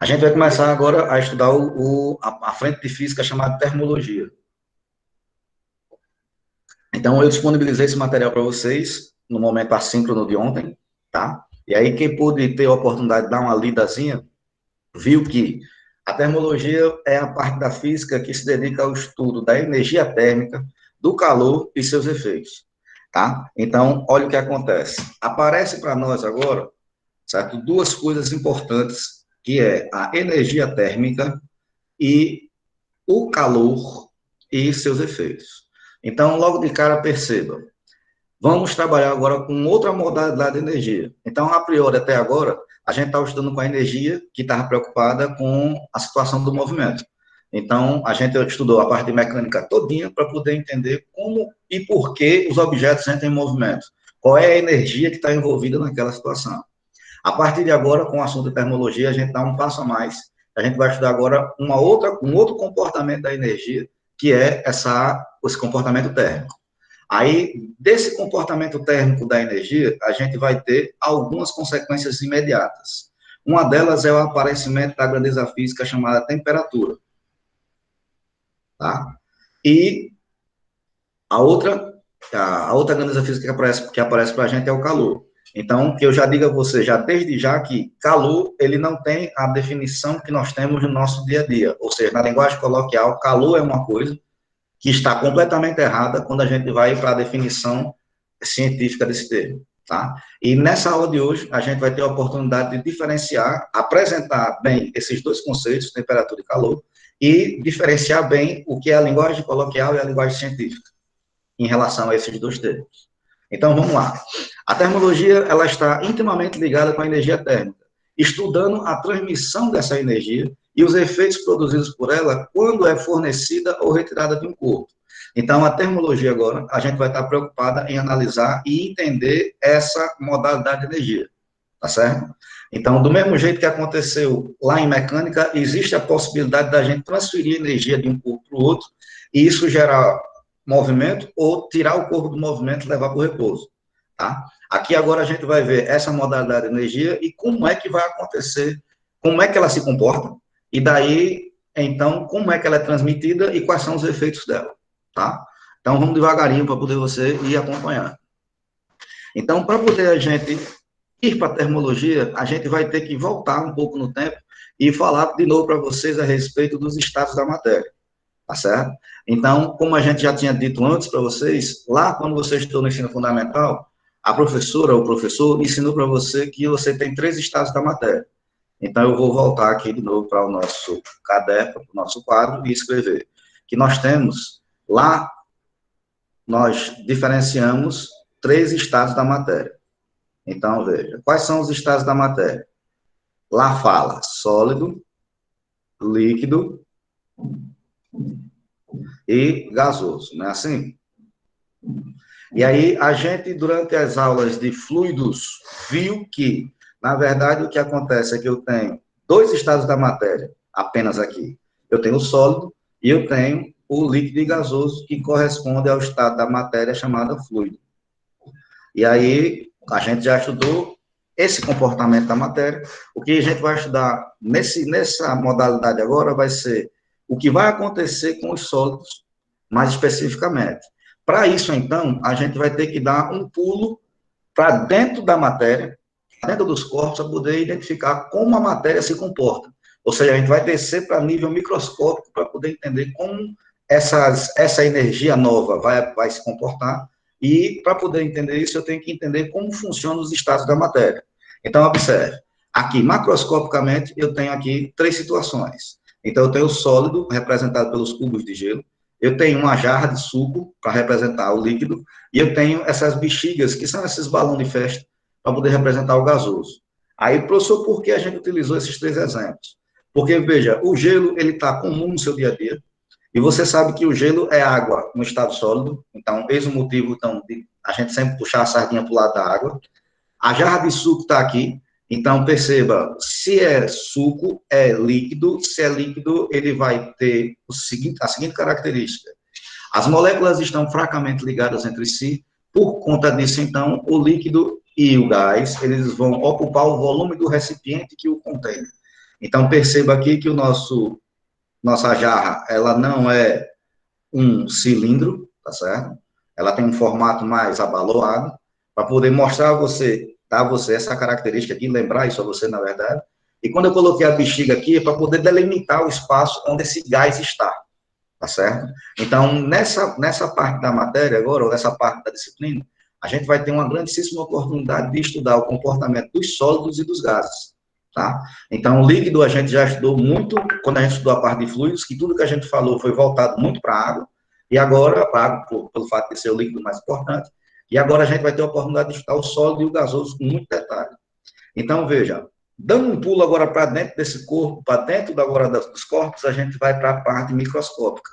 A gente vai começar agora a estudar a frente de física chamada termologia. Então, eu disponibilizei esse material para vocês no momento assíncrono de ontem, tá? E aí, quem pôde ter a oportunidade de dar uma lidazinha, viu que a termologia é a parte da física que se dedica ao estudo da energia térmica, do calor e seus efeitos, tá? Então, olha o que acontece. Aparece para nós agora, certo? Duas coisas importantes, que é a energia térmica e o calor e seus efeitos. Então, logo de cara, perceba, vamos trabalhar agora com outra modalidade de energia. Então, a priori, até agora, a gente estava estudando com a energia que estava preocupada com a situação do movimento. Então, a gente estudou a parte de mecânica todinha para poder entender como e por que os objetos entram em movimento. Qual é a energia que está envolvida naquela situação. A partir de agora, com o assunto de termologia, a gente dá um passo a mais. A gente vai estudar agora um outro comportamento da energia, que é esse comportamento térmico. Aí, desse comportamento térmico da energia, a gente vai ter algumas consequências imediatas. Uma delas é o aparecimento da grandeza física chamada temperatura. Tá? E a outra, a outra grandeza física que aparece para a gente é o calor. Então, que eu já digo a você, já desde já, que calor, ele não tem a definição que nós temos no nosso dia a dia. Ou seja, na linguagem coloquial, calor é uma coisa que está completamente errada quando a gente vai para a definição científica desse termo, tá? E nessa aula de hoje, a gente vai ter a oportunidade de diferenciar, apresentar bem esses dois conceitos, temperatura e calor, e diferenciar bem o que é a linguagem coloquial e a linguagem científica em relação a esses dois termos. Então, vamos lá. A termologia, ela está intimamente ligada com a energia térmica, estudando a transmissão dessa energia e os efeitos produzidos por ela quando é fornecida ou retirada de um corpo. Então, a termologia agora, a gente vai estar preocupada em analisar e entender essa modalidade de energia, tá certo? Então, do mesmo jeito que aconteceu lá em mecânica, existe a possibilidade da gente transferir energia de um corpo para o outro, e isso gerar movimento ou tirar o corpo do movimento e levar para o repouso, tá? Aqui agora a gente vai ver essa modalidade de energia e como é que vai acontecer, como é que ela se comporta, e daí, então, como é que ela é transmitida e quais são os efeitos dela, tá? Então, vamos devagarinho para poder você ir acompanhando. Então, para poder a gente ir para a termologia, a gente vai ter que voltar um pouco no tempo e falar de novo para vocês a respeito dos estados da matéria, tá certo? Então, como a gente já tinha dito antes para vocês, lá quando você estudou no ensino fundamental, a professora ou o professor ensinou para você que você tem 3 estados da matéria. Então, eu vou voltar aqui de novo para o nosso caderno, para o nosso quadro e escrever que nós temos, lá, nós diferenciamos 3 estados da matéria. Então, veja, quais são os estados da matéria? Lá fala sólido, líquido e gasoso, não é assim? E aí, a gente, durante as aulas de fluidos, viu que, na verdade, o que acontece é que eu tenho 2 estados da matéria, apenas aqui. Eu tenho o sólido e eu tenho o líquido e gasoso, que corresponde ao estado da matéria chamada fluido. E aí, a gente já estudou esse comportamento da matéria. O que a gente vai estudar nessa modalidade agora vai ser o que vai acontecer com os sólidos, mais especificamente. Para isso, então, a gente vai ter que dar um pulo para dentro da matéria, dentro dos corpos, para poder identificar como a matéria se comporta. Ou seja, a gente vai descer para nível microscópico para poder entender como essa energia nova vai se comportar. E para poder entender isso, eu tenho que entender como funcionam os estados da matéria. Então, observe. Aqui, macroscopicamente, eu tenho aqui 3 situações. Então, eu tenho o sólido, representado pelos cubos de gelo. Eu tenho uma jarra de suco, para representar o líquido. E eu tenho essas bexigas, que são esses balões de festa, para poder representar o gasoso. Aí, professor, por que a gente utilizou esses 3 exemplos? Porque, veja, o gelo, ele está comum no seu dia a dia. E você sabe que o gelo é água no estado sólido, então, eis o motivo, então, de a gente sempre puxar a sardinha para o lado da água. A jarra de suco está aqui, então, perceba, se é suco, é líquido, se é líquido, ele vai ter a seguinte característica. As moléculas estão fracamente ligadas entre si, por conta disso, então, o líquido e o gás, eles vão ocupar o volume do recipiente que o contém. Então, perceba aqui que nossa jarra, ela não é um cilindro, tá certo? Ela tem um formato mais abaloado, para poder mostrar a você, dar a você essa característica aqui, lembrar isso a você, na verdade. E quando eu coloquei a bexiga aqui, é para poder delimitar o espaço onde esse gás está, tá certo? Então, nessa parte da matéria agora, ou nessa parte da disciplina, a gente vai ter uma grandíssima oportunidade de estudar o comportamento dos sólidos e dos gases, tá? Então, o líquido a gente já estudou muito, quando a gente estudou a parte de fluidos, que tudo que a gente falou foi voltado muito para a água, e agora, a água, pelo fato de ser o líquido mais importante, e agora a gente vai ter a oportunidade de estudar o sólido e o gasoso com muito detalhe. Então, veja, dando um pulo agora para dentro desse corpo, para dentro agora dos corpos, a gente vai para a parte microscópica.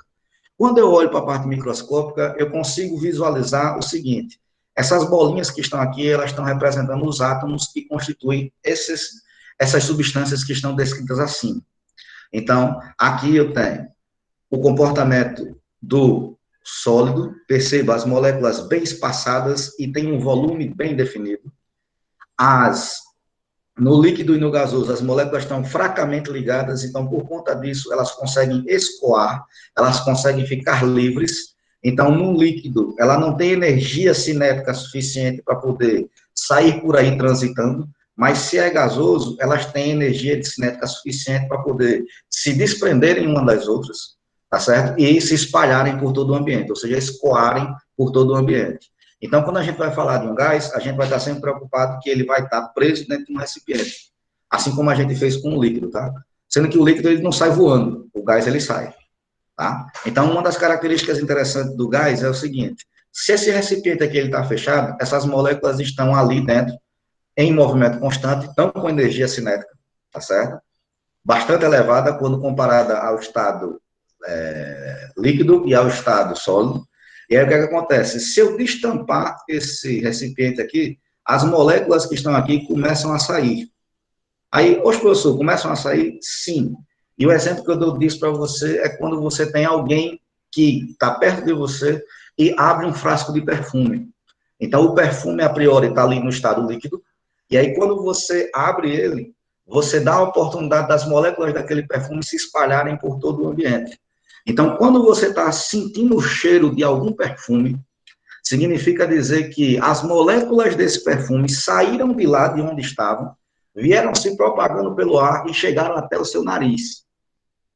Quando eu olho para a parte microscópica, eu consigo visualizar o seguinte: essas bolinhas que estão aqui, elas estão representando os átomos que constituem essas substâncias que estão descritas acima. Então, aqui eu tenho o comportamento do sólido, perceba as moléculas bem espaçadas e tem um volume bem definido. No líquido e no gasoso, as moléculas estão fracamente ligadas, então, por conta disso, elas conseguem escoar, elas conseguem ficar livres. Então, no líquido, ela não tem energia cinética suficiente para poder sair por aí transitando, mas se é gasoso, elas têm energia cinética suficiente para poder se desprenderem uma das outras, tá certo? E se espalharem por todo o ambiente, ou seja, escoarem por todo o ambiente. Então, quando a gente vai falar de um gás, a gente vai estar sempre preocupado que ele vai estar preso dentro de um recipiente, assim como a gente fez com o líquido, tá? Sendo que o líquido ele não sai voando, o gás ele sai, tá? Então, uma das características interessantes do gás é o seguinte: se esse recipiente aqui ele está fechado, essas moléculas estão ali dentro, em movimento constante, estão com energia cinética, tá certo? Bastante elevada quando comparada ao estado líquido e ao estado sólido. E aí o que acontece? Se eu destampar esse recipiente aqui, as moléculas que estão aqui começam a sair. Aí, os professor, começam a sair? Sim. E o exemplo que eu dou disso para você é quando você tem alguém que está perto de você e abre um frasco de perfume. Então, o perfume, a priori, está ali no estado líquido, e aí, quando você abre ele, você dá a oportunidade das moléculas daquele perfume se espalharem por todo o ambiente. Então, quando você está sentindo o cheiro de algum perfume, significa dizer que as moléculas desse perfume saíram de lá de onde estavam, vieram se propagando pelo ar e chegaram até o seu nariz.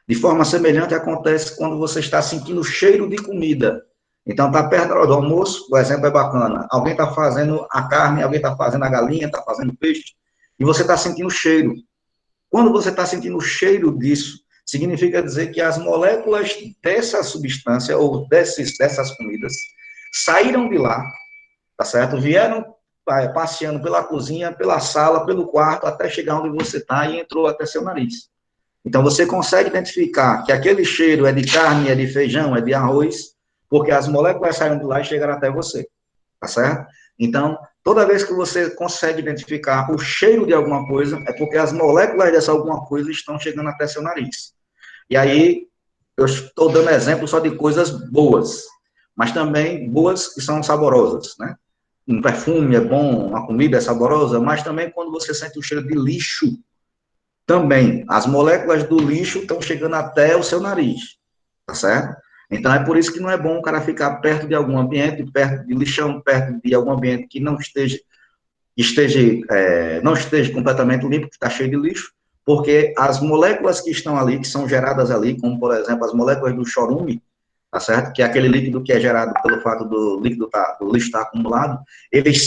De forma semelhante acontece quando você está sentindo o cheiro de comida. Então, está perto da hora do almoço, o exemplo é bacana. Alguém está fazendo a carne, alguém está fazendo a galinha, está fazendo peixe, e você está sentindo o cheiro. Quando você está sentindo o cheiro disso, significa dizer que as moléculas dessa substância, ou dessas comidas, saíram de lá, tá certo? Vieram passeando pela cozinha, pela sala, pelo quarto, até chegar onde você está e entrou até seu nariz. Então, você consegue identificar que aquele cheiro é de carne, é de feijão, é de arroz, porque as moléculas saíram de lá e chegaram até você, tá certo? Então, toda vez que você consegue identificar o cheiro de alguma coisa, é porque as moléculas dessa alguma coisa estão chegando até seu nariz. E aí, eu estou dando exemplo só de coisas boas, mas também boas que são saborosas, né? Um perfume é bom, uma comida é saborosa, mas também quando você sente o cheiro de lixo, também, as moléculas do lixo estão chegando até o seu nariz, tá certo? Então, é por isso que não é bom o cara ficar perto de algum ambiente, perto de lixão, perto de algum ambiente que não esteja completamente limpo, que está cheio de lixo, porque as moléculas que estão ali, que são geradas ali, como, por exemplo, as moléculas do chorume, tá certo? Que é aquele líquido que é gerado pelo fato do do lixo estar acumulado,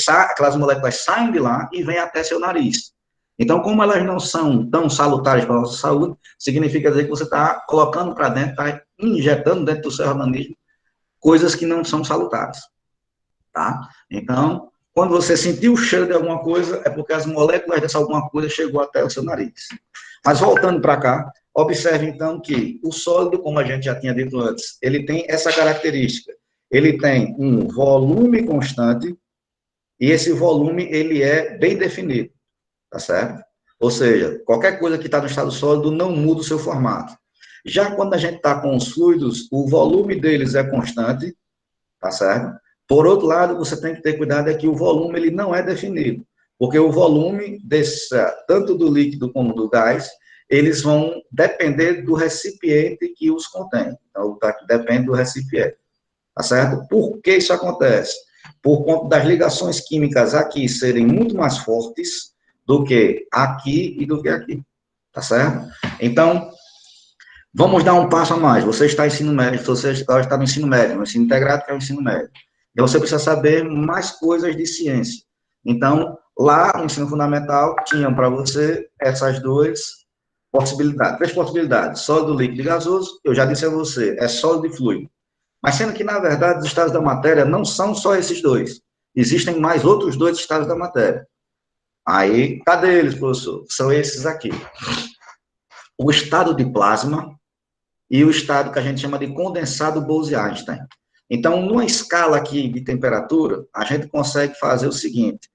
aquelas moléculas saem de lá e vêm até seu nariz. Então, como elas não são tão salutares para a nossa saúde, significa dizer que você está colocando para dentro, está injetando dentro do seu organismo coisas que não são salutares, tá? Então, quando você sentiu o cheiro de alguma coisa, é porque as moléculas dessa alguma coisa chegou até o seu nariz. Mas voltando para cá, observe então que o sólido, como a gente já tinha dito antes, ele tem essa característica. Ele tem um volume constante e esse volume ele é bem definido, tá certo? Ou seja, qualquer coisa que está no estado sólido não muda o seu formato. Já quando a gente está com os fluidos, o volume deles é constante, tá certo? Por outro lado, você tem que ter cuidado é que o volume ele não é definido, porque o volume tanto do líquido como do gás, eles vão depender do recipiente que os contém. Então, depende do recipiente, tá certo? Por que isso acontece? Por conta das ligações químicas aqui serem muito mais fortes do que aqui e do que aqui, tá certo? Então, vamos dar um passo a mais. Você está no ensino médio, você está no ensino médio, no ensino integrado, que é o ensino médio. Então, você precisa saber mais coisas de ciência. Então, lá no ensino fundamental, tinham para você essas duas possibilidades, três possibilidades: sólido, líquido e gasoso. Eu já disse a você, é sólido e fluido. Mas sendo que, na verdade, os estados da matéria não são só esses dois. Existem mais outros dois estados da matéria. Aí, cadê eles, professor? São esses aqui. O estado de plasma e o estado que a gente chama de condensado Bose-Einstein. Então, numa escala aqui de temperatura, a gente consegue fazer o seguinte.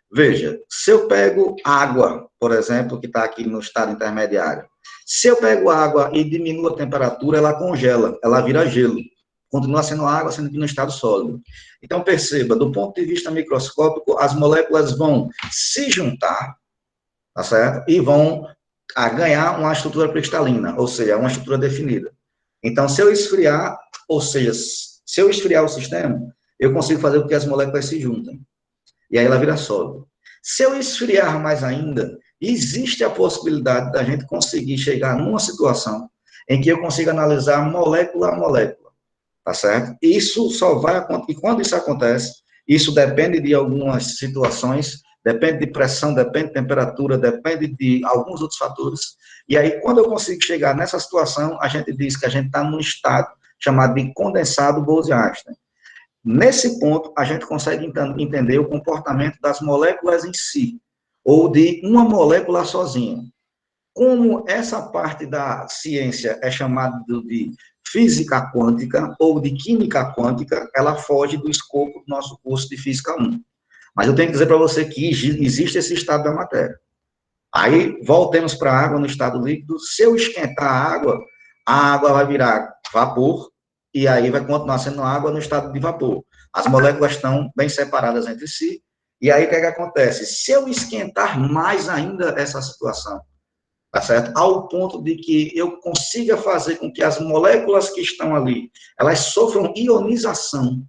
Veja, se eu pego água, por exemplo, que está aqui no estado intermediário, se eu pego água e diminuo a temperatura, ela congela, ela vira gelo. Continua sendo água, sendo que no estado sólido. Então, perceba, do ponto de vista microscópico, as moléculas vão se juntar, tá certo? E vão ganhar uma estrutura cristalina, ou seja, uma estrutura definida. Então, se eu esfriar, ou seja, se eu esfriar o sistema, eu consigo fazer com que as moléculas se juntem. E aí ela vira sólido. Se eu esfriar mais ainda, existe a possibilidade da gente conseguir chegar numa situação em que eu consiga analisar molécula a molécula, tá certo? Isso só vai acontecer, e quando isso acontece, isso depende de algumas situações, depende de pressão, depende de temperatura, depende de alguns outros fatores, e aí quando eu consigo chegar nessa situação, a gente diz que a gente está num estado chamado de condensado Bose-Einstein. Nesse ponto, a gente consegue entender o comportamento das moléculas em si, ou de uma molécula sozinha. Como essa parte da ciência é chamada de física quântica ou de química quântica, ela foge do escopo do nosso curso de Física 1. Mas eu tenho que dizer para você que existe esse estado da matéria. Aí, voltemos para a água no estado líquido. Se eu esquentar a água vai virar vapor, e aí vai continuar sendo água no estado de vapor. As moléculas estão bem separadas entre si, e aí o que acontece? Se eu esquentar mais ainda essa situação, tá certo? Ao ponto de que eu consiga fazer com que as moléculas que estão ali, elas sofram ionização,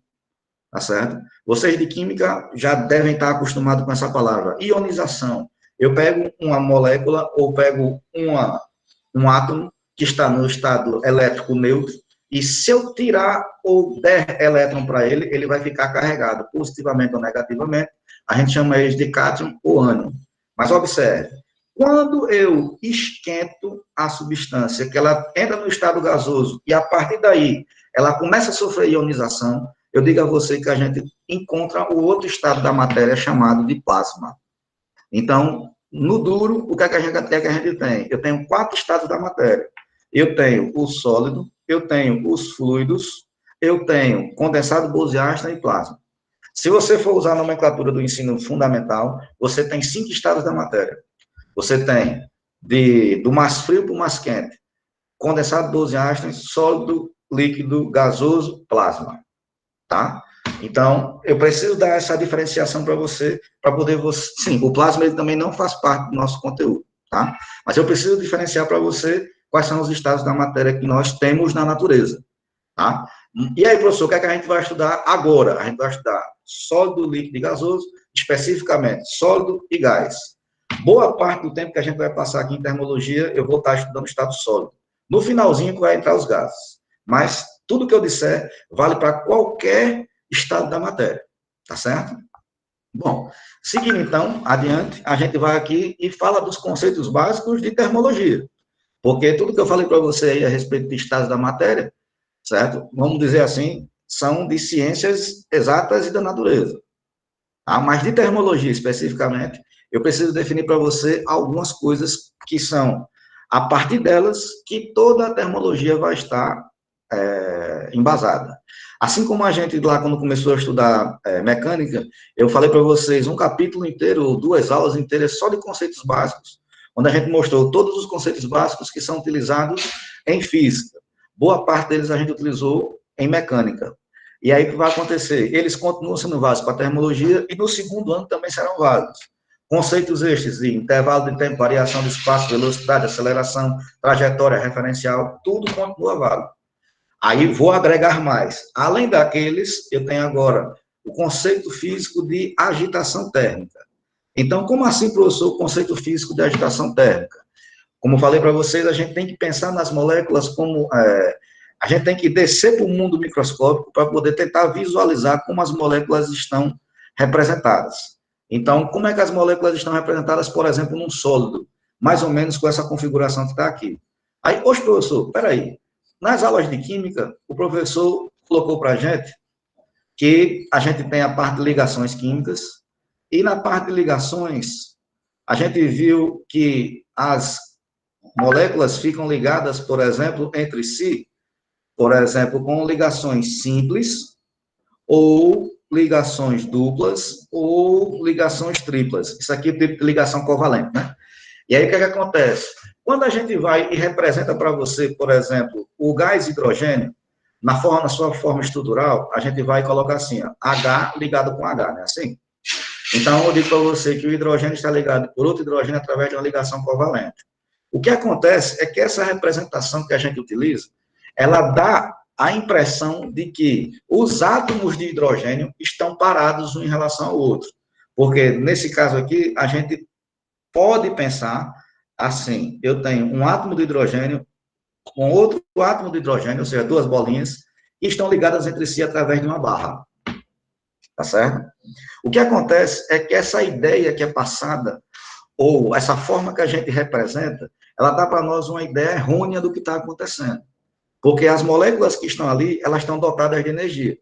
tá certo? Vocês de química já devem estar acostumados com essa palavra, ionização. Eu pego uma molécula ou pego um átomo que está no estado elétrico neutro, e se eu tirar ou der elétron para ele, ele vai ficar carregado, positivamente ou negativamente. A gente chama eles de cátion ou ânion. Mas observe, quando eu esquento a substância, que ela entra no estado gasoso, e a partir daí ela começa a sofrer ionização, eu digo a você que a gente encontra o outro estado da matéria chamado de plasma. Então, no duro, o que é que a gente tem? Eu tenho 4 estados da matéria. Eu tenho o sólido, eu tenho os fluidos, eu tenho condensado Bose-Einstein e plasma. Se você for usar a nomenclatura do ensino fundamental, você tem 5 estados da matéria. Você tem do mais frio para o mais quente, condensado Bose-Einstein, sólido, líquido, gasoso, plasma, tá? Então, eu preciso dar essa diferenciação para você, para poder você... Sim, o plasma ele também não faz parte do nosso conteúdo, tá? Mas eu preciso diferenciar para você quais são os estados da matéria que nós temos na natureza, tá? E aí, professor, o que é que a gente vai estudar agora? A gente vai estudar sólido, líquido e gasoso, especificamente sólido e gás. Boa parte do tempo que a gente vai passar aqui em termologia, eu vou estar estudando estado sólido. No finalzinho que vai entrar os gases. Mas tudo que eu disser vale para qualquer estado da matéria, tá certo? Bom, seguindo então, adiante, a gente vai aqui e fala dos conceitos básicos de termologia. Porque tudo que eu falei para você aí a respeito de estados da matéria, certo? Vamos dizer assim, são de ciências exatas e da natureza. Tá? Mas de termologia especificamente, eu preciso definir para você algumas coisas que são, a partir delas, que toda a termologia vai estar embasada. Assim como a gente lá, quando começou a estudar mecânica, eu falei para vocês um capítulo inteiro, 2 aulas inteiras só de conceitos básicos, onde a gente mostrou todos os conceitos básicos que são utilizados em física. Boa parte deles a gente utilizou em mecânica. E aí o que vai acontecer? Eles continuam sendo válidos para a termologia e no segundo ano também serão válidos. Conceitos estes de intervalo de tempo, variação de espaço, velocidade, aceleração, trajetória, referencial, tudo continua válido. Aí vou agregar mais. Além daqueles, eu tenho agora o conceito físico de agitação térmica. Então, como assim, professor, o conceito físico de agitação térmica? Como falei para vocês, a gente tem que pensar nas moléculas como... a gente tem que descer para o mundo microscópico para poder tentar visualizar como as moléculas estão representadas. Então, como é que as moléculas estão representadas, por exemplo, num sólido? Mais ou menos com essa configuração que está aqui. Aí, hoje, professor, peraí. Nas aulas de química, o professor colocou para a gente que a gente tem a parte de ligações químicas, e na parte de ligações, a gente viu que as moléculas ficam ligadas, por exemplo, entre si, por exemplo, com ligações simples, ou ligações duplas, ou ligações triplas. Isso aqui é tipo de ligação covalente, né? E aí, o que é que acontece? Quando a gente vai e representa para você, por exemplo, o gás hidrogênio, na sua forma estrutural, a gente vai colocar assim, ó, H ligado com H, né? Assim? Então, eu digo para você que o hidrogênio está ligado por outro hidrogênio através de uma ligação covalente. O que acontece é que essa representação que a gente utiliza, ela dá a impressão de que os átomos de hidrogênio estão parados um em relação ao outro. Porque, nesse caso aqui, a gente pode pensar assim, eu tenho um átomo de hidrogênio com outro átomo de hidrogênio, ou seja, duas bolinhas, que estão ligadas entre si através de uma barra. Tá certo? O que acontece é que essa ideia que é passada, ou essa forma que a gente representa, ela dá para nós uma ideia errônea do que está acontecendo. Porque as moléculas que estão ali, elas estão dotadas de energia.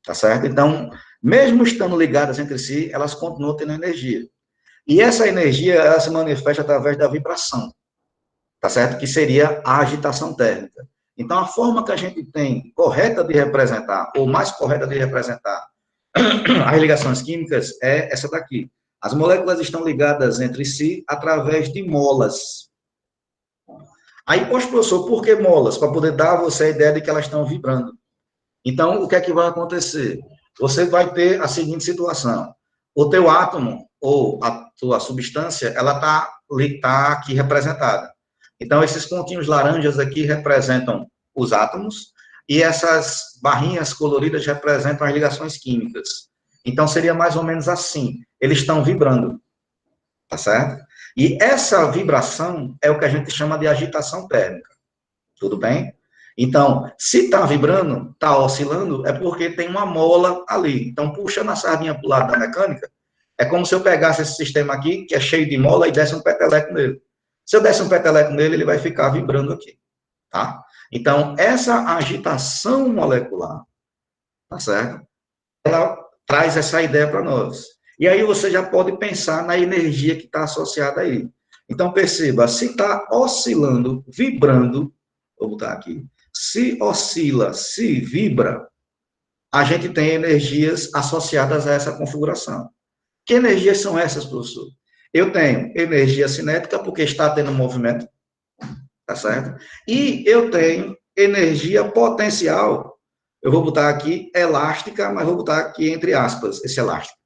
Tá certo? Então, mesmo estando ligadas entre si, elas continuam tendo energia. E essa energia, ela se manifesta através da vibração, tá certo? Que seria a agitação térmica. Então, a forma que a gente tem correta de representar, ou mais correta de representar as ligações químicas é essa daqui. As moléculas estão ligadas entre si através de molas. Aí, poxa, professor, por que molas? Para poder dar a você a ideia de que elas estão vibrando. Então, o que é que vai acontecer? Você vai ter a seguinte situação. O teu átomo, ou a tua substância, ela tá aqui representada. Então, esses pontinhos laranjas aqui representam os átomos, e essas barrinhas coloridas representam as ligações químicas. Então, seria mais ou menos assim. Eles estão vibrando, tá certo? E essa vibração é o que a gente chama de agitação térmica. Tudo bem? Então, se está vibrando, está oscilando, é porque tem uma mola ali. Então, puxando a sardinha para o lado da mecânica, é como se eu pegasse esse sistema aqui, que é cheio de mola, e desse um peteleco nele. Se eu desse um peteleco nele, ele vai ficar vibrando aqui, tá? Então, essa agitação molecular, tá certo? Ela traz essa ideia para nós. E aí você já pode pensar na energia que está associada aí. Então, perceba, se está oscilando, vibrando, vou botar aqui, se oscila, se vibra, a gente tem energias associadas a essa configuração. Que energias são essas, professor? Eu tenho energia cinética, porque está tendo movimento, tá certo? E eu tenho energia potencial, eu vou botar aqui elástica, mas vou botar aqui entre aspas, esse elástico.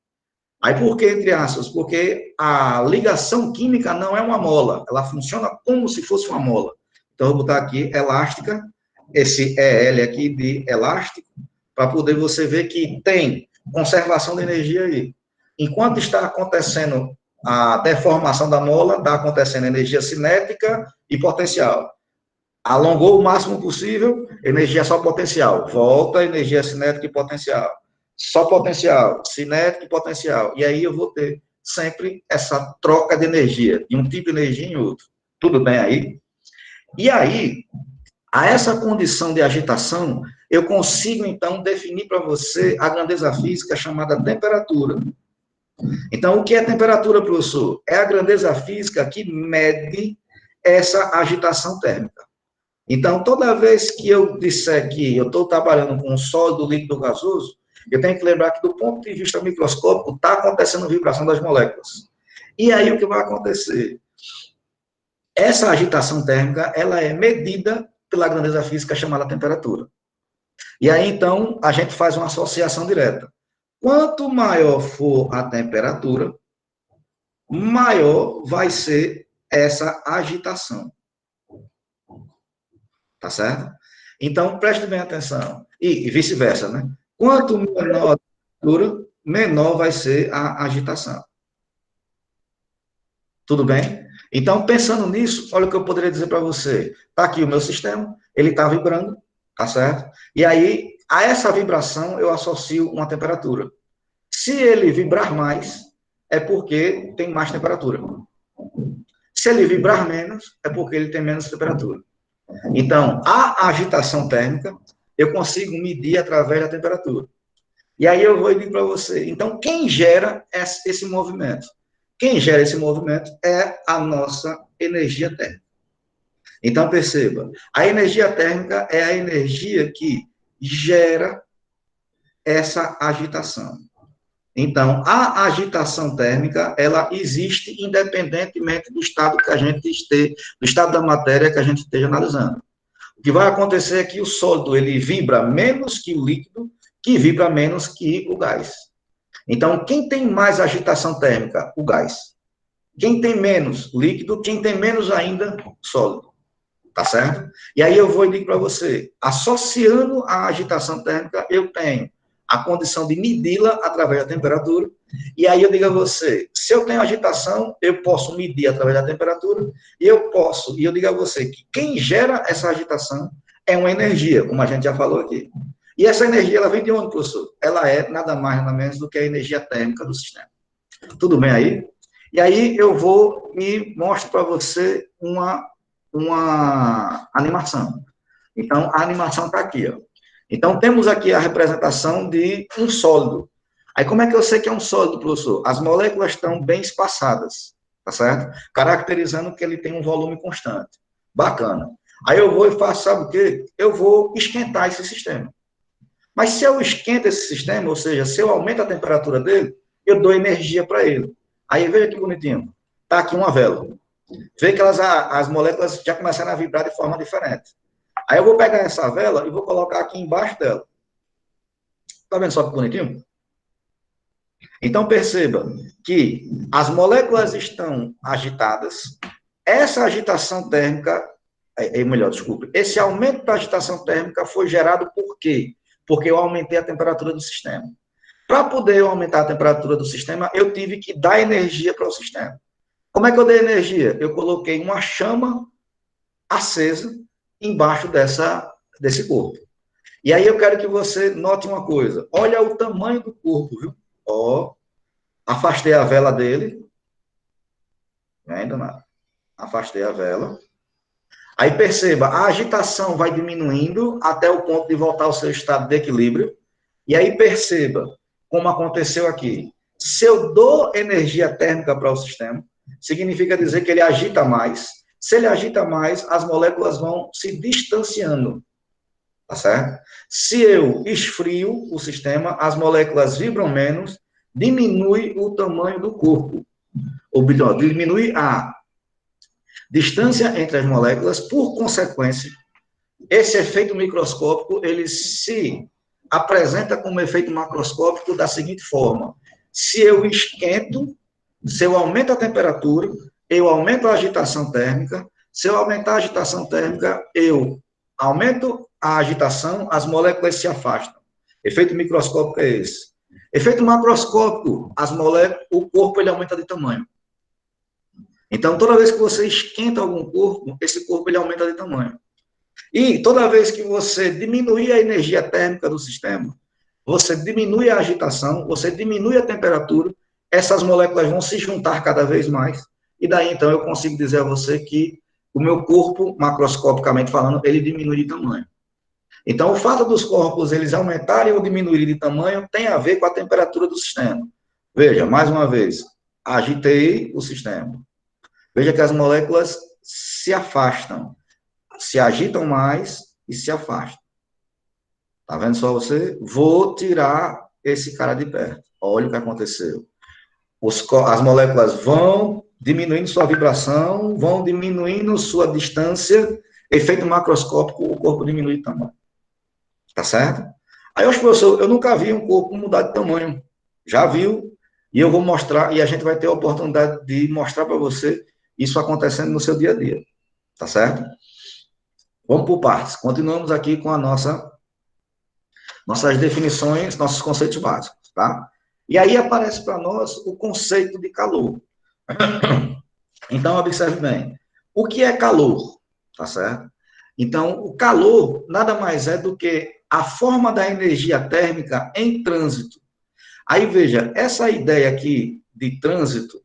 Aí por que entre aspas? Porque a ligação química não é uma mola, ela funciona como se fosse uma mola. Então eu vou botar aqui elástica, esse EL aqui de elástico, para poder você ver que tem conservação de energia aí. Enquanto está acontecendo a deformação da mola, está acontecendo energia cinética e potencial. Alongou o máximo possível, energia só potencial. Volta, energia cinética e potencial. Só potencial, cinética e potencial. E aí eu vou ter sempre essa troca de energia, de um tipo de energia em outro. Tudo bem aí? E aí, a essa condição de agitação, eu consigo, então, definir para você a grandeza física chamada temperatura. Então, o que é temperatura, professor? É a grandeza física que mede essa agitação térmica. Então, toda vez que eu disser que eu estou trabalhando com um sólido, líquido, gasoso, eu tenho que lembrar que, do ponto de vista microscópico, está acontecendo vibração das moléculas. E aí, o que vai acontecer? Essa agitação térmica, ela é medida pela grandeza física chamada temperatura. E aí, então, a gente faz uma associação direta. Quanto maior for a temperatura, maior vai ser essa agitação. Tá certo? Então, preste bem atenção. E vice-versa, né? Quanto menor a temperatura, menor vai ser a agitação. Tudo bem? Então, pensando nisso, olha o que eu poderia dizer para você. Está aqui o meu sistema, ele está vibrando, tá certo? E aí, a essa vibração, eu associo uma temperatura. Se ele vibrar mais, é porque tem mais temperatura. Se ele vibrar menos, é porque ele tem menos temperatura. Então, a agitação térmica, eu consigo medir através da temperatura. E aí eu vou dizer para você, então, quem gera esse movimento? Quem gera esse movimento é a nossa energia térmica. Então, perceba, a energia térmica é a energia que gera essa agitação. Então, a agitação térmica, ela existe independentemente do estado que a gente esteja, do estado da matéria que a gente esteja analisando. O que vai acontecer é que o sólido, ele vibra menos que o líquido, que vibra menos que o gás. Então, quem tem mais agitação térmica? O gás. Quem tem menos? Líquido. Quem tem menos ainda? Sólido. Tá certo? E aí eu vou dizer para você, associando a agitação térmica, eu tenho a condição de medi-la através da temperatura, e aí eu digo a você, se eu tenho agitação, eu posso medir através da temperatura, e eu digo a você que quem gera essa agitação é uma energia, como a gente já falou aqui. E essa energia, ela vem de onde, professor? Ela é nada mais, nada menos do que a energia térmica do sistema. Tudo bem aí? E aí eu vou e mostro para você uma animação. Então, a animação está aqui, ó. Então, temos aqui a representação de um sólido. Aí, como é que eu sei que é um sólido, professor? As moléculas estão bem espaçadas, tá certo? Caracterizando que ele tem um volume constante. Bacana. Aí eu vou e faço, sabe o quê? Eu vou esquentar esse sistema. Mas se eu esquento esse sistema, ou seja, se eu aumento a temperatura dele, eu dou energia para ele. Aí, veja que bonitinho. Está aqui uma vela. Vê que as moléculas já começaram a vibrar de forma diferente. Aí eu vou pegar essa vela e vou colocar aqui embaixo dela. Tá vendo só que bonitinho? Então, perceba que as moléculas estão agitadas. Essa agitação térmica, melhor, desculpe, esse aumento da agitação térmica foi gerado por quê? Porque eu aumentei a temperatura do sistema. Para poder eu aumentar a temperatura do sistema, eu tive que dar energia para o sistema. Como é que eu dei energia? Eu coloquei uma chama acesa embaixo desse corpo. E aí eu quero que você note uma coisa. Olha o tamanho do corpo, viu? Ó, afastei a vela dele. Ainda nada. Afastei a vela. Aí perceba, a agitação vai diminuindo até o ponto de voltar ao seu estado de equilíbrio. E aí perceba como aconteceu aqui. Se eu dou energia térmica para o sistema, significa dizer que ele agita mais. Se ele agita mais, as moléculas vão se distanciando, tá certo? Se eu esfrio o sistema, as moléculas vibram menos, diminui o tamanho do corpo, ou diminui a distância entre as moléculas, por consequência, esse efeito microscópico, ele se apresenta como efeito macroscópico da seguinte forma: se eu esquento, se eu aumento a temperatura, eu aumento a agitação térmica. Se eu aumentar a agitação térmica, eu aumento a agitação, as moléculas se afastam. Efeito microscópico é esse. Efeito macroscópico, o corpo ele aumenta de tamanho. Então, toda vez que você esquenta algum corpo, esse corpo ele aumenta de tamanho. E toda vez que você diminuir a energia térmica do sistema, você diminui a agitação, você diminui a temperatura, essas moléculas vão se juntar cada vez mais, e daí então eu consigo dizer a você que o meu corpo, macroscopicamente falando, ele diminui de tamanho. Então, o fato dos corpos eles aumentarem ou diminuírem de tamanho tem a ver com a temperatura do sistema. Veja, mais uma vez, agitei o sistema. Veja que as moléculas se afastam, se agitam mais e se afastam. Tá vendo só você? Vou tirar esse cara de perto. Olha o que aconteceu. As moléculas vão diminuindo sua vibração, vão diminuindo sua distância, efeito macroscópico, o corpo diminui de tamanho. Tá certo? Aí, professor, eu nunca vi um corpo mudar de tamanho. Já viu? E eu vou mostrar, e a gente vai ter a oportunidade de mostrar para você isso acontecendo no seu dia a dia, tá certo? Vamos por partes. Continuamos aqui com a nossas definições, nossos conceitos básicos, tá? E aí aparece para nós o conceito de calor. Então, observe bem. O que é calor? Tá certo? Então, o calor nada mais é do que a forma da energia térmica em trânsito. Aí, veja, essa ideia aqui de trânsito,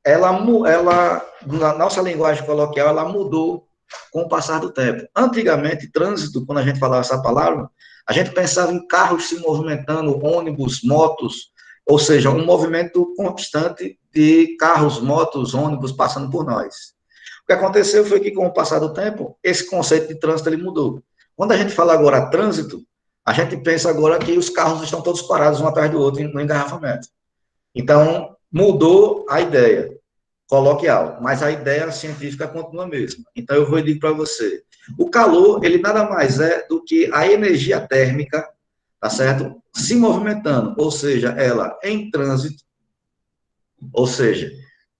na nossa linguagem coloquial, ela mudou com o passar do tempo. Antigamente, trânsito, quando a gente falava essa palavra, a gente pensava em carros se movimentando, ônibus, motos, ou seja, um movimento constante de carros, motos, ônibus passando por nós. O que aconteceu foi que, com o passar do tempo, esse conceito de trânsito ele mudou. Quando a gente fala agora trânsito, a gente pensa agora que os carros estão todos parados um atrás do outro no engarrafamento. Então, mudou a ideia coloquial, mas a ideia científica continua a mesma. Então, eu vou dizer para você, o calor, ele nada mais é do que a energia térmica, tá certo? Se movimentando, ou seja, ela em trânsito, ou seja,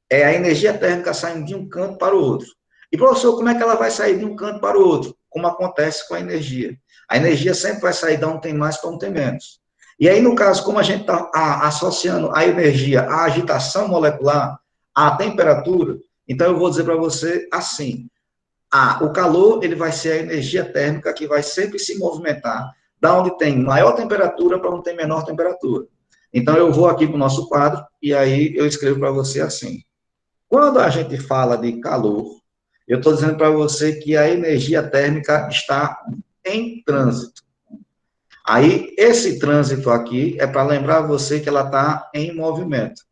é a energia térmica saindo de um canto para o outro. E, professor, como é que ela vai sair de um canto para o outro? Como acontece com a energia. A energia sempre vai sair de onde tem mais para onde tem menos. E aí, no caso, como a gente está associando a energia à agitação molecular, à temperatura, então eu vou dizer para você assim, o calor ele vai ser a energia térmica que vai sempre se movimentar da onde tem maior temperatura para onde tem menor temperatura. Então, eu vou aqui para o nosso quadro, e aí eu escrevo para você assim. Quando a gente fala de calor, eu estou dizendo para você que a energia térmica está em trânsito. Aí, esse trânsito aqui é para lembrar você que ela está em movimento.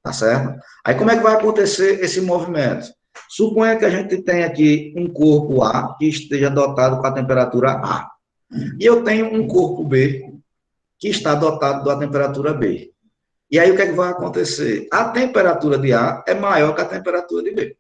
Tá certo? Aí, como é que vai acontecer esse movimento? Suponha que a gente tem aqui um corpo A que esteja dotado com a temperatura A. E eu tenho um corpo B que está dotado da temperatura B. E aí, o que é que vai acontecer? A temperatura de A é maior que a temperatura de B.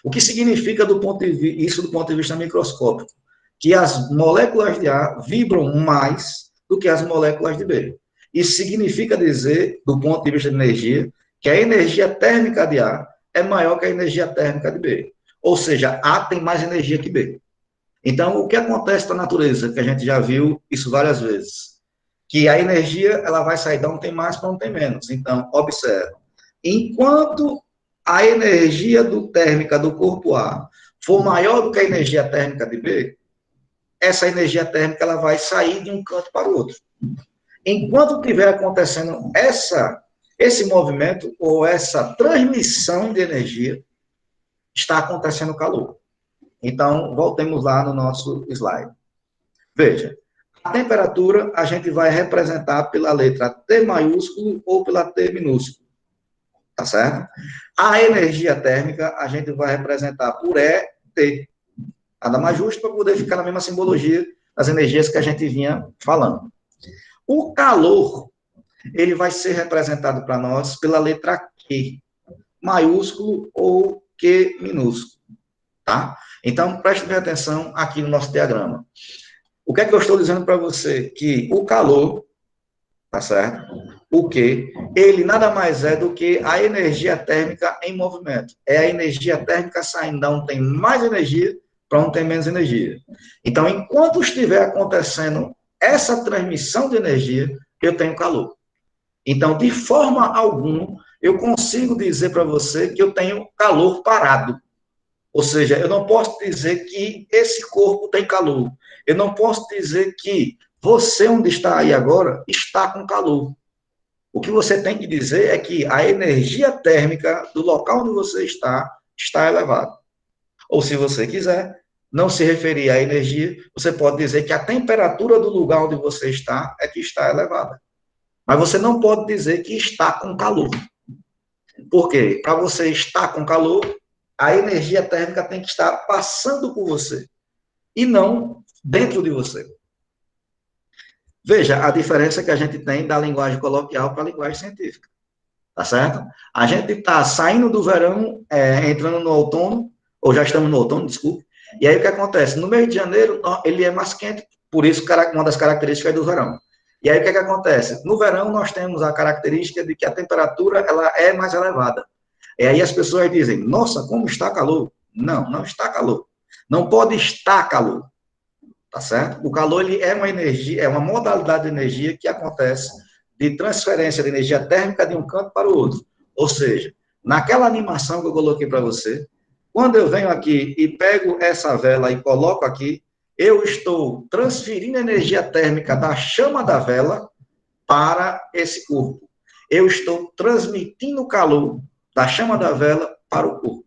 O que significa isso do ponto de vista microscópico? Que as moléculas de A vibram mais do que as moléculas de B. Isso significa dizer, do ponto de vista de energia, que a energia térmica de A é maior que a energia térmica de B. Ou seja, A tem mais energia que B. Então, o que acontece na natureza, que a gente já viu isso várias vezes? Que a energia ela vai sair de onde tem mais para onde tem menos. Então, observe. Enquanto a energia térmica do corpo A for maior do que a energia térmica de B, essa energia térmica ela vai sair de um canto para o outro. Enquanto estiver acontecendo esse movimento ou essa transmissão de energia, está acontecendo calor. Então, voltemos lá no nosso slide. Veja, a temperatura a gente vai representar pela letra T maiúsculo ou pela T minúsculo. Tá certo? A energia térmica a gente vai representar por ET. Nada mais justo para poder ficar na mesma simbologia das energias que a gente vinha falando. O calor, ele vai ser representado para nós pela letra Q, maiúsculo ou Q minúsculo. Tá? Então, preste bem atenção aqui no nosso diagrama. O que é que eu estou dizendo para você? Que o calor, tá certo? O Q, ele nada mais é do que a energia térmica em movimento. É a energia térmica saindo da onde tem mais energia para onde tem menos energia. Então, enquanto estiver acontecendo essa transmissão de energia, eu tenho calor. Então, de forma alguma, eu consigo dizer para você que eu tenho calor parado. Ou seja, eu não posso dizer que esse corpo tem calor. Eu não posso dizer que você, onde está aí agora, está com calor. O que você tem que dizer é que a energia térmica do local onde você está elevada. Ou, se você quiser não se referir à energia, você pode dizer que a temperatura do lugar onde você está é que está elevada. Mas você não pode dizer que está com calor. Por quê? Para você estar com calor, a energia térmica tem que estar passando por você e não dentro de você. Veja a diferença que a gente tem da linguagem coloquial para a linguagem científica. Tá certo? A gente está saindo do verão, entrando no outono, ou já estamos no outono, desculpe. E aí o que acontece? No mês de janeiro, ele é mais quente, por isso uma das características do verão. E aí, o que é que acontece? No verão, nós temos a característica de que a temperatura ela é mais elevada. E aí as pessoas dizem, nossa, como está calor? Não, não está calor. Não pode estar calor, tá certo? O calor ele é uma energia, é uma modalidade de energia que acontece de transferência de energia térmica de um canto para o outro. Ou seja, naquela animação que eu coloquei para você, quando eu venho aqui e pego essa vela e coloco aqui, eu estou transferindo energia térmica da chama da vela para esse corpo. Eu estou transmitindo o calor da chama da vela para o corpo.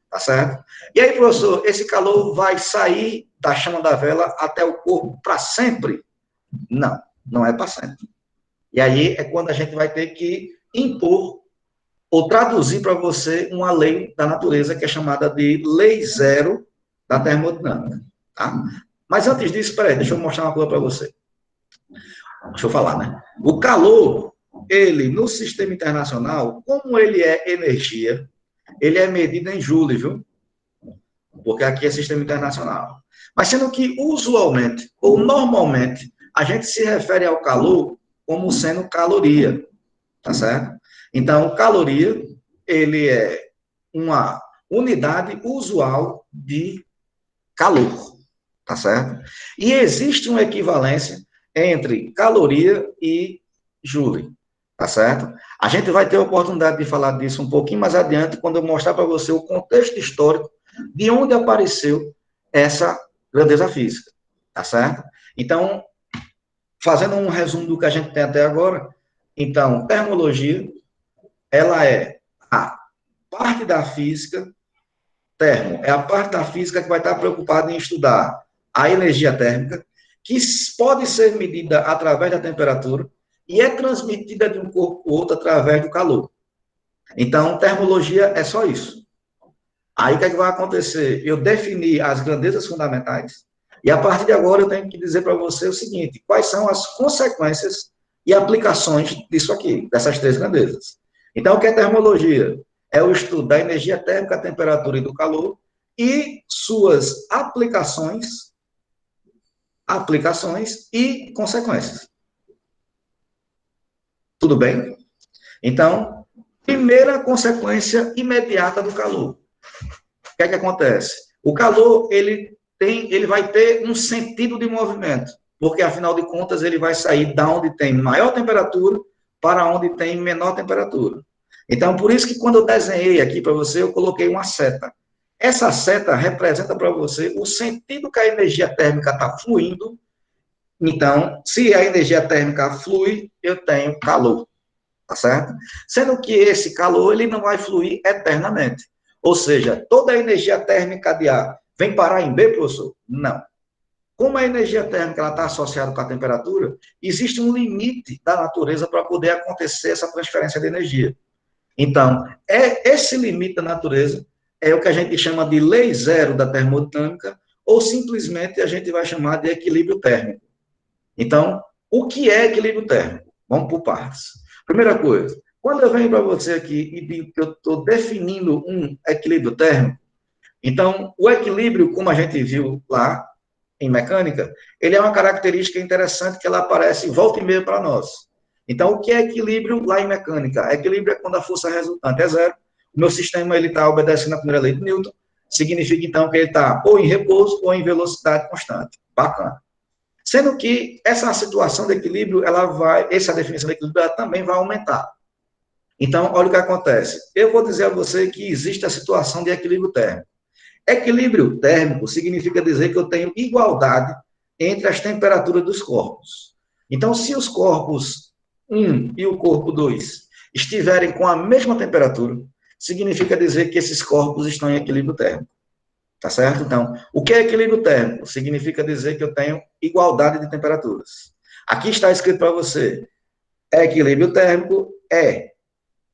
Tá certo? E aí, professor, esse calor vai sair da chama da vela até o corpo para sempre? Não, não é para sempre. E aí é quando a gente vai ter que impor ou traduzir para você uma lei da natureza que é chamada de lei zero da termodinâmica. Tá? Mas antes disso, peraí, deixa eu mostrar uma coisa para você. Deixa eu falar, né? O calor, ele, no sistema internacional, como ele é energia, ele é medido em joule, viu? Porque aqui é sistema internacional. Mas sendo que, usualmente, ou normalmente, a gente se refere ao calor como sendo caloria, tá certo? Então, caloria, ele é uma unidade usual de calor, tá certo? E existe uma equivalência entre caloria e joule, tá certo? A gente vai ter a oportunidade de falar disso um pouquinho mais adiante, quando eu mostrar para você o contexto histórico de onde apareceu essa grandeza física, tá certo? Então, fazendo um resumo do que a gente tem até agora, então, termologia, ela é a parte da física, termo, é a parte da física que vai estar preocupada em estudar a energia térmica, que pode ser medida através da temperatura e é transmitida de um corpo para o outro através do calor. Então, termologia é só isso. Aí, o que é que vai acontecer? Eu defini as grandezas fundamentais e, a partir de agora, eu tenho que dizer para você o seguinte, quais são as consequências e aplicações disso aqui, dessas três grandezas. Então, o que é termologia? É o estudo da energia térmica, a temperatura e do calor e suas aplicações e consequências. Tudo bem? Então, primeira consequência imediata do calor. O que é que acontece? O calor, ele vai ter um sentido de movimento, porque, afinal de contas, ele vai sair da onde tem maior temperatura para onde tem menor temperatura. Então, por isso que quando eu desenhei aqui para você, eu coloquei uma seta. Essa seta representa para você o sentido que a energia térmica está fluindo. Então, se a energia térmica flui, eu tenho calor, tá certo? Sendo que esse calor, ele não vai fluir eternamente. Ou seja, toda a energia térmica de A vem parar em B, professor? Não. Como a energia térmica está associada com a temperatura, existe um limite da natureza para poder acontecer essa transferência de energia. Então, esse limite da natureza é o que a gente chama de lei zero da termodinâmica, ou simplesmente a gente vai chamar de equilíbrio térmico. Então, o que é equilíbrio térmico? Vamos por partes. Primeira coisa, quando eu venho para você aqui e digo que eu estou definindo um equilíbrio térmico, então, o equilíbrio, como a gente viu lá em mecânica, ele é uma característica interessante que ela aparece volta e meia para nós. Então, o que é equilíbrio lá em mecânica? Equilíbrio é quando a força resultante é zero, o meu sistema está obedecendo a primeira lei de Newton, significa, então, que ele está ou em repouso ou em velocidade constante. Bacana. Sendo que essa situação de equilíbrio, essa definição de equilíbrio, ela também vai aumentar. Então, olha o que acontece. Eu vou dizer a você que existe a situação de equilíbrio térmico. Equilíbrio térmico significa dizer que eu tenho igualdade entre as temperaturas dos corpos. Então, se os corpos 1 e o corpo 2 estiverem com a mesma temperatura, significa dizer que esses corpos estão em equilíbrio térmico. Tá certo? Então, o que é equilíbrio térmico? Significa dizer que eu tenho igualdade de temperaturas. Aqui está escrito para você, equilíbrio térmico é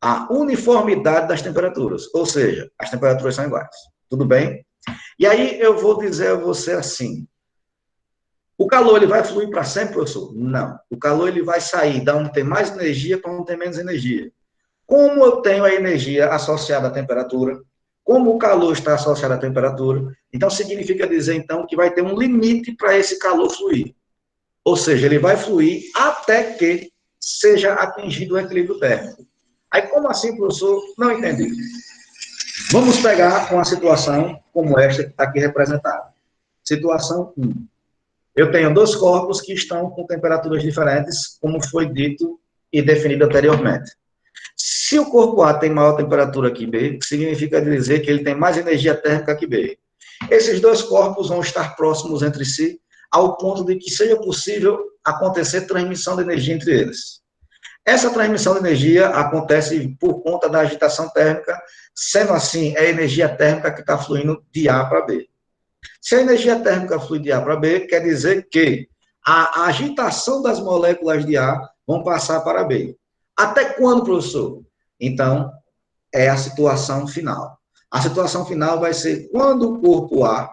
a uniformidade das temperaturas, ou seja, as temperaturas são iguais. Tudo bem? E aí eu vou dizer a você assim, o calor ele vai fluir para sempre, professor? Não. O calor ele vai sair da onde tem mais energia para onde tem menos energia. Como eu tenho a energia associada à temperatura, como o calor está associado à temperatura, então significa dizer, então, que vai ter um limite para esse calor fluir. Ou seja, ele vai fluir até que seja atingido o equilíbrio térmico. Aí, como assim, professor? Não entendi. Vamos pegar uma situação como esta que está aqui representada. Situação 1. Eu tenho dois corpos que estão com temperaturas diferentes, como foi dito e definido anteriormente. Se o corpo A tem maior temperatura que B, significa dizer que ele tem mais energia térmica que B. Esses dois corpos vão estar próximos entre si, ao ponto de que seja possível acontecer transmissão de energia entre eles. Essa transmissão de energia acontece por conta da agitação térmica, sendo assim, é a energia térmica que está fluindo de A para B. Se a energia térmica flui de A para B, quer dizer que a agitação das moléculas de A vão passar para B. Até quando, professor? Então, é a situação final. A situação final vai ser quando o corpo A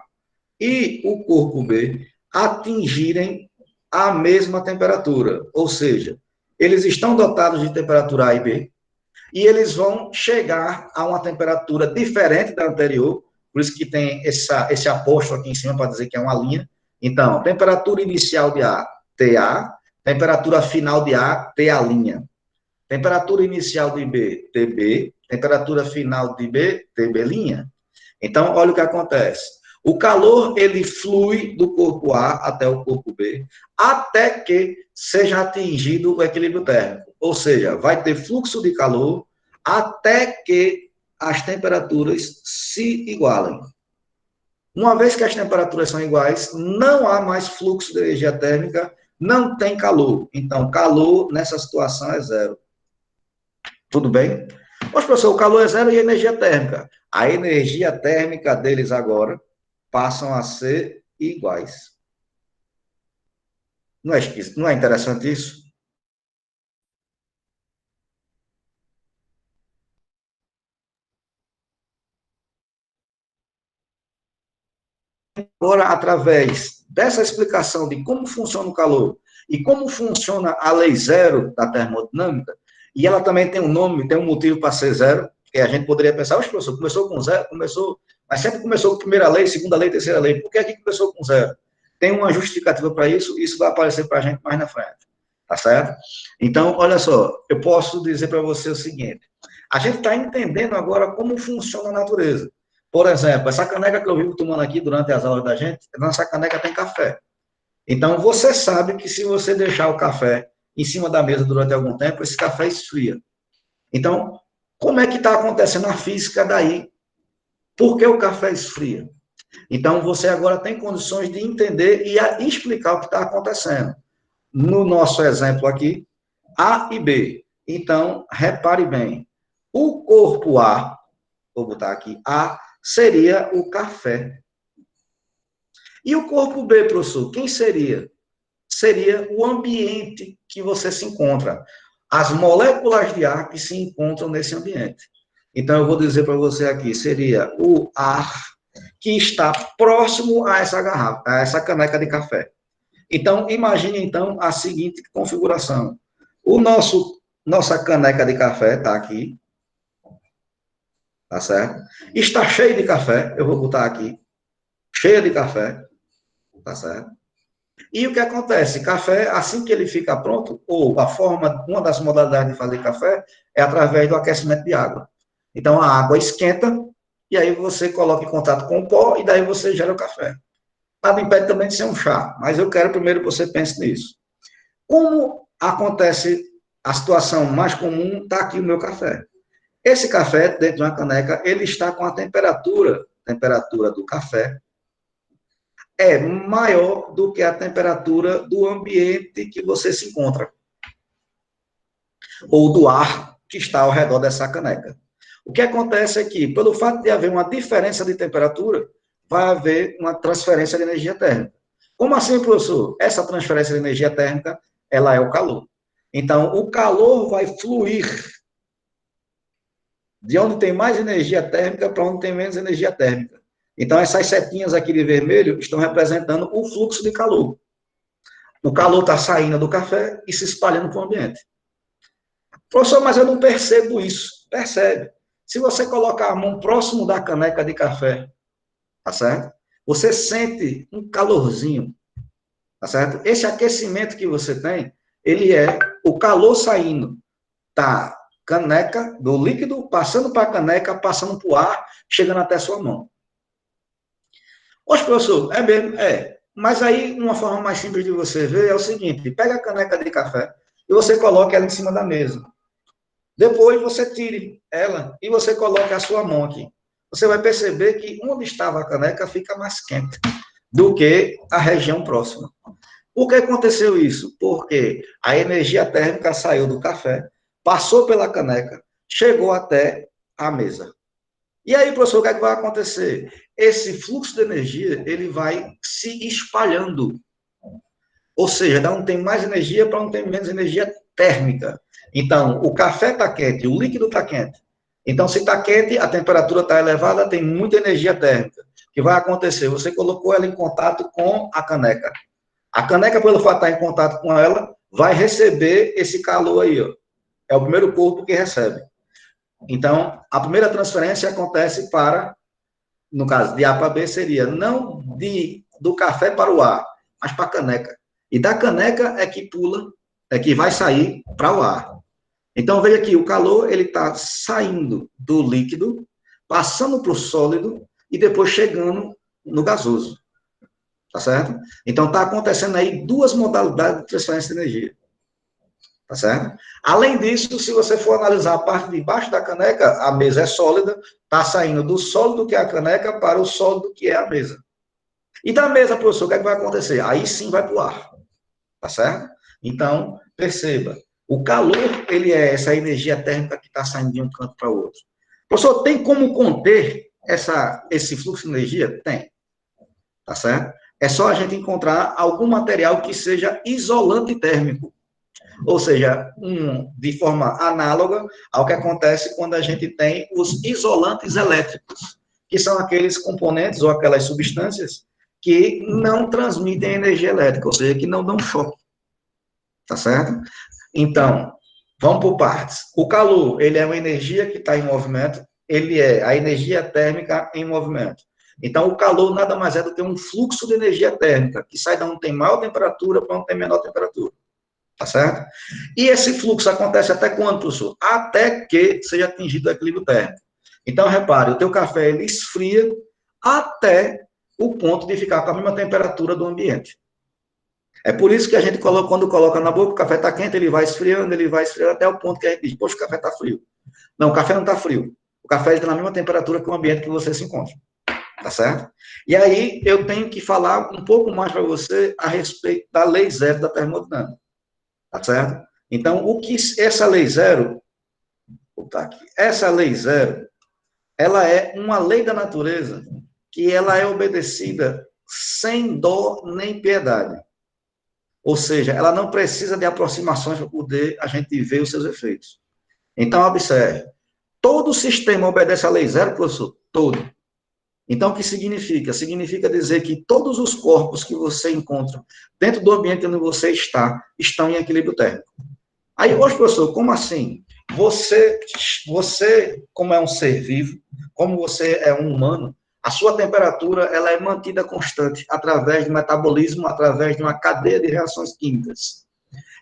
e o corpo B atingirem a mesma temperatura, ou seja, eles estão dotados de temperatura A e B, e eles vão chegar a uma temperatura diferente da anterior, por isso que tem esse apóstolo aqui em cima para dizer que é uma linha. Então, temperatura inicial de A, TA, temperatura final de A, TA linha. Temperatura inicial de B, TB, temperatura final de B, TB linha. Então, olha o que acontece. O calor, ele flui do corpo A até o corpo B, até que seja atingido o equilíbrio térmico. Ou seja, vai ter fluxo de calor até que as temperaturas se igualem. Uma vez que as temperaturas são iguais, não há mais fluxo de energia térmica, não tem calor. Então, calor nessa situação é zero. Tudo bem? Mas, professor, o calor é zero e a energia térmica. A energia térmica deles agora passam a ser iguais. Não é interessante isso? Agora, através dessa explicação de como funciona o calor e como funciona a lei zero da termodinâmica, e ela também tem um nome, tem um motivo para ser zero, que a gente poderia pensar, oxe, professor, começou com zero, mas sempre começou com primeira lei, segunda lei, terceira lei, por que aqui começou com zero? Tem uma justificativa para isso, isso vai aparecer para a gente mais na frente, tá certo? Então, olha só, eu posso dizer para você o seguinte, a gente está entendendo agora como funciona a natureza. Por exemplo, essa caneca que eu vivo tomando aqui durante as aulas da gente, nessa caneca tem café. Então, você sabe que se você deixar o café em cima da mesa durante algum tempo, esse café esfria. Então, como é que está acontecendo a física daí? Por que o café esfria? Então, você agora tem condições de entender e explicar o que está acontecendo. No nosso exemplo aqui, A e B. Então, repare bem, o corpo A, vou botar aqui, A, seria o café. E o corpo B, professor, quem seria? Seria o ambiente que você se encontra, as moléculas de ar que se encontram nesse ambiente. Então, eu vou dizer para você aqui, seria o ar que está próximo a essa garrafa, a essa caneca de café. Então, imagine, então, a seguinte configuração. Nossa caneca de café está aqui, tá certo? Está cheia de café, eu vou botar aqui, cheia de café, tá certo? E o que acontece? Café, assim que ele fica pronto, ou a forma, uma das modalidades de fazer café é através do aquecimento de água. Então, a água esquenta, e aí você coloca em contato com o pó, e daí você gera o café. Nada impede também de ser um chá, mas eu quero primeiro que você pense nisso. Como acontece a situação mais comum, está aqui o meu café. Esse café, dentro de uma caneca, ele está com a temperatura do café, é maior do que a temperatura do ambiente que você se encontra, ou do ar que está ao redor dessa caneca. O que acontece é que, pelo fato de haver uma diferença de temperatura, vai haver uma transferência de energia térmica. Como assim, professor? Essa transferência de energia térmica, ela é o calor. Então, o calor vai fluir de onde tem mais energia térmica para onde tem menos energia térmica. Então, essas setinhas aqui de vermelho estão representando o fluxo de calor. O calor está saindo do café e se espalhando para o ambiente. Professor, mas eu não percebo isso. Percebe. Se você colocar a mão próximo da caneca de café, tá certo? Você sente um calorzinho. tá certo? Esse aquecimento que você tem, ele é o calor saindo da caneca, do líquido, passando para a caneca, passando para o ar, chegando até a sua mão. Poxa, professor, é mesmo? É. Mas aí, uma forma mais simples de você ver é o seguinte, pega a caneca de café e você coloca ela em cima da mesa. Depois você tire ela e você coloca a sua mão aqui. Você vai perceber que onde estava a caneca fica mais quente do que a região próxima. Por que aconteceu isso? Porque a energia térmica saiu do café, passou pela caneca, chegou até a mesa. E aí, professor, o que é que vai acontecer? Esse fluxo de energia, ele vai se espalhando. Ou seja, da um tem mais energia para um tem menos energia térmica. Então, o café está quente, o líquido está quente. Então, se está quente, a temperatura está elevada, tem muita energia térmica. O que vai acontecer? Você colocou ela em contato com a caneca. A caneca, pelo fato de estar em contato com ela, vai receber esse calor aí, ó. É o primeiro corpo que recebe. Então, a primeira transferência acontece para, no caso de A para B, seria não do café para o ar, mas para a caneca. E da caneca é que pula, é que vai sair para o ar. Então, veja aqui, o calor, ele está saindo do líquido, passando para o sólido e depois chegando no gasoso. Tá certo? Então, está acontecendo aí duas modalidades de transferência de energia. Tá certo? Além disso, se você for analisar a parte de baixo da caneca, a mesa é sólida, está saindo do sólido que é a caneca para o sólido que é a mesa. E da mesa, professor, o que é que vai acontecer? Aí sim vai para o ar. Tá certo? Então, perceba, o calor, ele é essa energia térmica que está saindo de um canto para o outro. Professor, tem como conter esse fluxo de energia? Tem. Tá certo? É só a gente encontrar algum material que seja isolante térmico. Ou seja, de forma análoga ao que acontece quando a gente tem os isolantes elétricos, que são aqueles componentes ou aquelas substâncias que não transmitem energia elétrica, ou seja, que não dão choque. Tá certo? Então, vamos por partes. O calor, ele é uma energia que está em movimento, ele é a energia térmica em movimento. Então, o calor nada mais é do que um fluxo de energia térmica, que sai de onde tem maior temperatura para onde tem menor temperatura. Tá certo? E esse fluxo acontece até quando, professor? Até que seja atingido o equilíbrio térmico. Então, repare, o teu café, ele esfria até o ponto de ficar com a mesma temperatura do ambiente. É por isso que a gente coloca, quando coloca na boca, o café está quente, ele vai esfriando até o ponto que a gente diz, poxa, o café está frio. Não, o café não está frio. O café está na mesma temperatura que o ambiente que você se encontra. Tá certo? E aí, eu tenho que falar um pouco mais para você a respeito da lei zero da termodinâmica. Tá certo? Então, o que essa lei zero, vou botar aqui, essa lei zero, ela é uma lei da natureza que ela é obedecida sem dó nem piedade. Ou seja, ela não precisa de aproximações para poder a gente ver os seus efeitos. Então, observe, todo sistema obedece à lei zero, professor? Todo. Então, o que significa? Significa dizer que todos os corpos que você encontra dentro do ambiente onde você está, estão em equilíbrio térmico. Aí, hoje, professor, como assim? Você, como é um ser vivo, como você é um humano, a sua temperatura ela é mantida constante através do metabolismo, através de uma cadeia de reações químicas.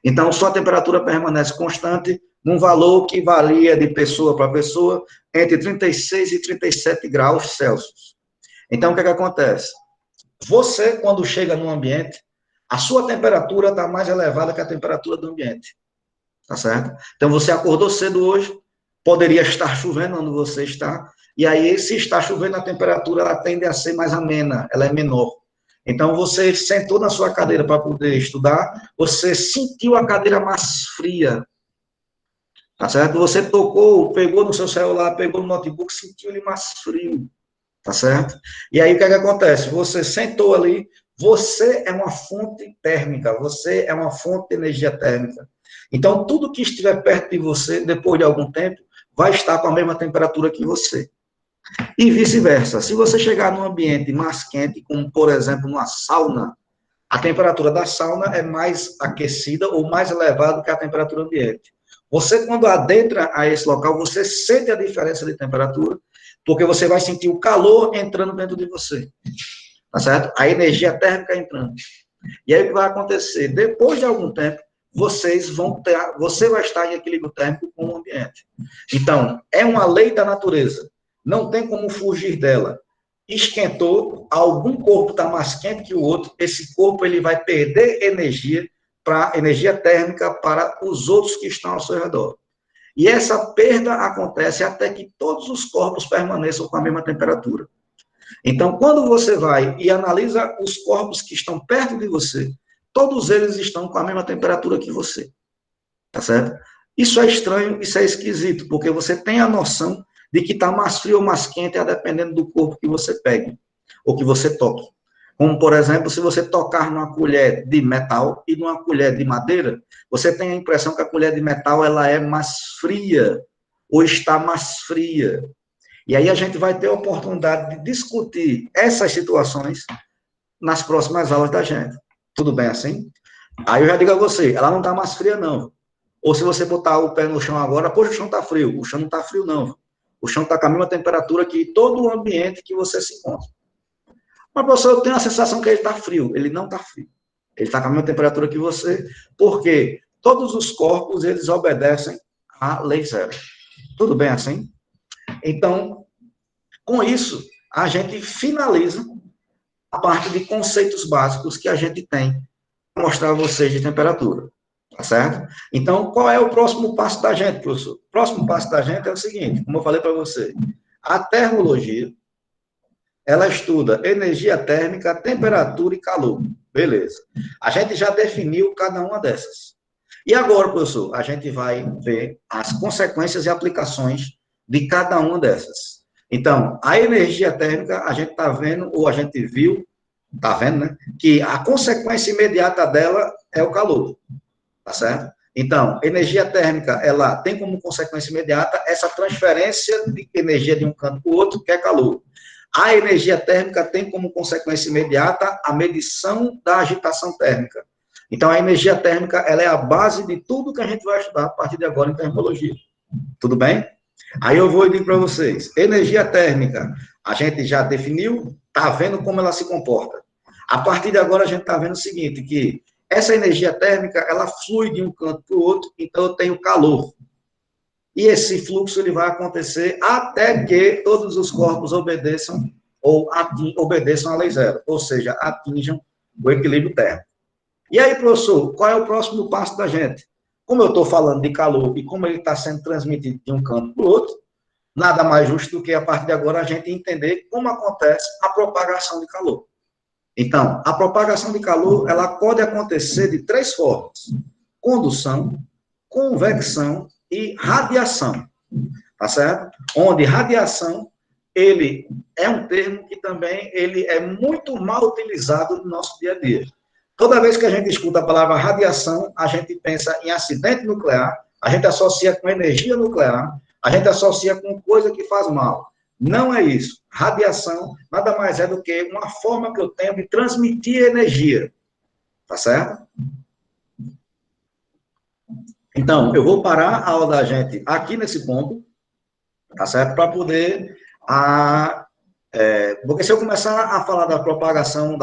Então, sua temperatura permanece constante num valor que varia de pessoa para pessoa entre 36 e 37 graus Celsius. Então, o que é que acontece? Você, quando chega no ambiente, a sua temperatura está mais elevada que a temperatura do ambiente. Tá certo? Então, você acordou cedo hoje, poderia estar chovendo onde você está, e aí, se está chovendo, a temperatura ela tende a ser mais amena, ela é menor. Então, você sentou na sua cadeira para poder estudar, você sentiu a cadeira mais fria, tá certo? Você tocou, pegou no seu celular, pegou no notebook, sentiu ele mais frio, tá certo? E aí, o que é que acontece? Você sentou ali, você é uma fonte térmica, você é uma fonte de energia térmica. Então, tudo que estiver perto de você, depois de algum tempo, vai estar com a mesma temperatura que você. E vice-versa. Se você chegar num ambiente mais quente, como, por exemplo, numa sauna, a temperatura da sauna é mais aquecida ou mais elevada que a temperatura ambiente. Você, quando adentra a esse local, você sente a diferença de temperatura, porque você vai sentir o calor entrando dentro de você. Tá certo? A energia térmica entrando. E aí o que vai acontecer? Depois de algum tempo, você vai estar em equilíbrio térmico com o ambiente. Então, é uma lei da natureza. Não tem como fugir dela. Esquentou, algum corpo está mais quente que o outro, esse corpo ele vai perder energia térmica para os outros que estão ao seu redor. E essa perda acontece até que todos os corpos permaneçam com a mesma temperatura. Então, quando você vai e analisa os corpos que estão perto de você, todos eles estão com a mesma temperatura que você. Tá certo? Isso é estranho, isso é esquisito, porque você tem a noção de que está mais frio ou mais quente, dependendo do corpo que você pegue, ou que você toque. Como, por exemplo, se você tocar numa colher de metal e numa colher de madeira, você tem a impressão que a colher de metal ela é mais fria, ou está mais fria. E aí a gente vai ter a oportunidade de discutir essas situações nas próximas aulas da gente. Tudo bem assim? Aí eu já digo a você, ela não está mais fria, não. Ou se você botar o pé no chão agora, poxa, o chão está frio. O chão não está frio, não. O chão está com a mesma temperatura que todo o ambiente que você se encontra. Mas, professor, eu tenho a sensação que ele está frio. Ele não está frio. Ele está com a mesma temperatura que você, porque todos os corpos, eles obedecem à lei zero. Tudo bem assim? Então, com isso, a gente finaliza a parte de conceitos básicos que a gente tem para mostrar a vocês de temperatura. Tá certo? Então, qual é o próximo passo da gente, professor? O próximo passo da gente é o seguinte, como eu falei para você, a termologia, ela estuda energia térmica, temperatura e calor. Beleza. A gente já definiu cada uma dessas. E agora, professor, a gente vai ver as consequências e aplicações de cada uma dessas. Então, a energia térmica, a gente está vendo, ou a gente viu, está vendo, né? Que a consequência imediata dela é o calor. Tá certo? Então, energia térmica, ela tem como consequência imediata essa transferência de energia de um canto para o outro, que é calor. A energia térmica tem como consequência imediata a medição da agitação térmica. Então, a energia térmica, ela é a base de tudo que a gente vai estudar a partir de agora em termologia. Tudo bem? Aí eu vou dizer para vocês, energia térmica, a gente já definiu, está vendo como ela se comporta. A partir de agora, a gente está vendo o seguinte, que essa energia térmica, ela flui de um canto para o outro, então eu tenho calor. E esse fluxo ele vai acontecer até que todos os corpos obedeçam à lei zero, ou seja, atinjam o equilíbrio térmico. E aí, professor, qual é o próximo passo da gente? Como eu estou falando de calor e como ele está sendo transmitido de um canto para o outro, nada mais justo do que, a partir de agora, a gente entender como acontece a propagação de calor. Então, a propagação de calor, ela pode acontecer de três formas: condução, convecção e radiação, tá certo? Onde radiação, ele é um termo que também ele é muito mal utilizado no nosso dia a dia. Toda vez que a gente escuta a palavra radiação, a gente pensa em acidente nuclear, a gente associa com energia nuclear, a gente associa com coisa que faz mal. Não é isso. Radiação nada mais é do que uma forma que eu tenho de transmitir energia. Tá certo? Então, eu vou parar a aula da gente aqui nesse ponto, tá certo? Para poder... porque se eu começar a falar da propagação da